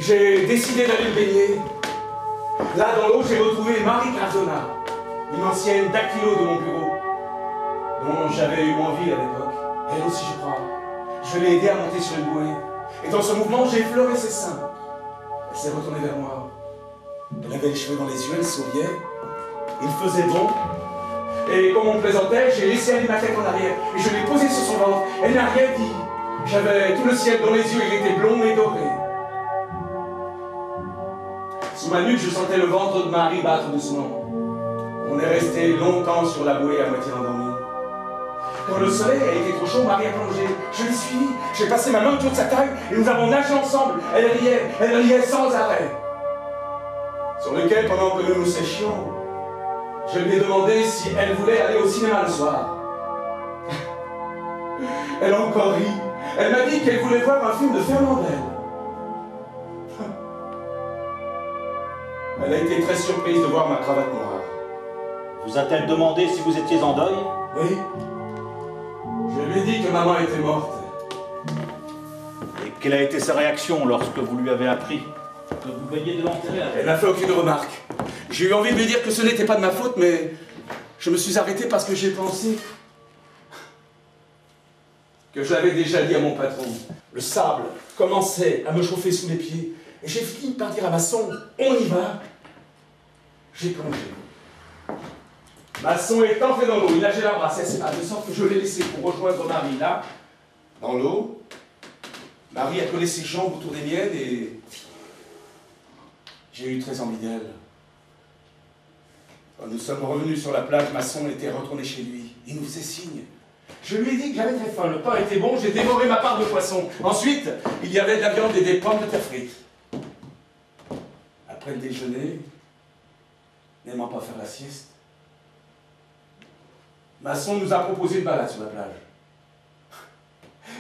j'ai décidé d'aller me baigner. Là, dans l'eau, j'ai retrouvé Marie Cardona, une ancienne dactylo de mon bureau, dont j'avais eu envie à l'époque. Elle aussi, je crois. Je l'ai aidée à monter sur une bouée. Et dans ce mouvement, j'ai effleuré ses seins. Elle s'est retournée vers moi. Elle avait les cheveux dans les yeux, elle souriait. Il faisait bon. Et comme on plaisantait, j'ai laissé aller ma tête en arrière. Et je l'ai posée sur son ventre. Elle n'a rien dit. J'avais tout le ciel dans les yeux, il était blond et doré. Sous ma nuque, je sentais le ventre de Marie battre doucement. On est resté longtemps sur la bouée à moitié endormi. Quand le soleil a été trop chaud, Marie a plongé. Je l'ai suivie, j'ai passé ma main autour de sa taille et nous avons nagé ensemble. Elle riait sans arrêt. Sur le quai, pendant que nous nous séchions, je lui ai demandé si elle voulait aller au cinéma le soir. Elle a encore ri. Elle m'a dit qu'elle voulait voir un film de Fernandel. Elle a été très surprise de voir ma cravate noire. Vous a-t-elle demandé si vous étiez en deuil? Oui. Je lui ai dit que maman était morte. Et quelle a été sa réaction lorsque vous lui avez appris que vous veniez de l'enterrer? Elle n'a fait aucune remarque. J'ai eu envie de lui dire que ce n'était pas de ma faute, mais je me suis arrêté parce que j'ai pensé que je l'avais déjà dit à mon patron. Le sable commençait à me chauffer sous les pieds. Et j'ai fini par dire à Masson, on y va. J'ai plongé. Masson est entré dans l'eau, il nageait la brasse, de sorte que je l'ai laissé pour rejoindre Marie là, dans l'eau. Marie a collé ses jambes autour des miennes et j'ai eu très envie d'elle. Quand nous sommes revenus sur la plage, Masson était retourné chez lui. Il nous faisait signe. Je lui ai dit que j'avais très faim, le pain était bon, j'ai dévoré ma part de poisson. Ensuite, il y avait de la viande et des pommes de terre frites. Après le déjeuner, n'aimant pas faire la sieste, Masson nous a proposé une balade sur la plage.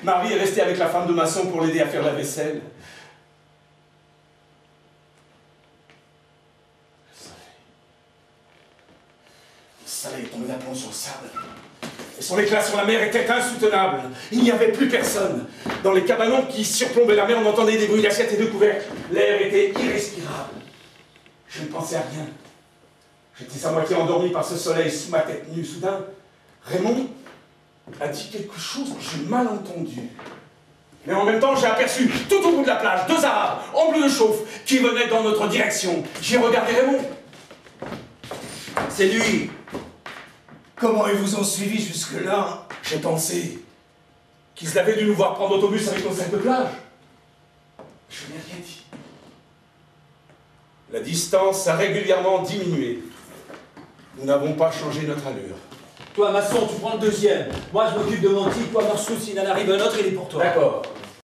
Marie est restée avec la femme de Masson pour l'aider à faire la vaisselle. Le soleil est tombé d'aplomb sur le sable. Et son éclat sur la mer était insoutenable. Il n'y avait plus personne. Dans les cabanons qui surplombaient la mer, on entendait des bruits d'assiettes et de couvercles. L'air était irrespirable. Je ne pensais à rien. J'étais à moitié endormi par ce soleil sous ma tête nue. Soudain, Raymond a dit quelque chose que j'ai mal entendu. Mais en même temps, j'ai aperçu, tout au bout de la plage, 2 Arabes, en bleu de chauffe, qui venaient dans notre direction. J'ai regardé Raymond. C'est lui. Comment ils vous ont suivi jusque-là? J'ai pensé qu'ils avaient dû nous voir prendre l'autobus avec nos sacs de plage. Je n'ai rien dit. La distance a régulièrement diminué. Nous n'avons pas changé notre allure. Toi, Masson, tu prends le deuxième. Moi, je m'occupe de mon type. Toi, Marceau, s'il en arrive un autre, il est pour toi. D'accord.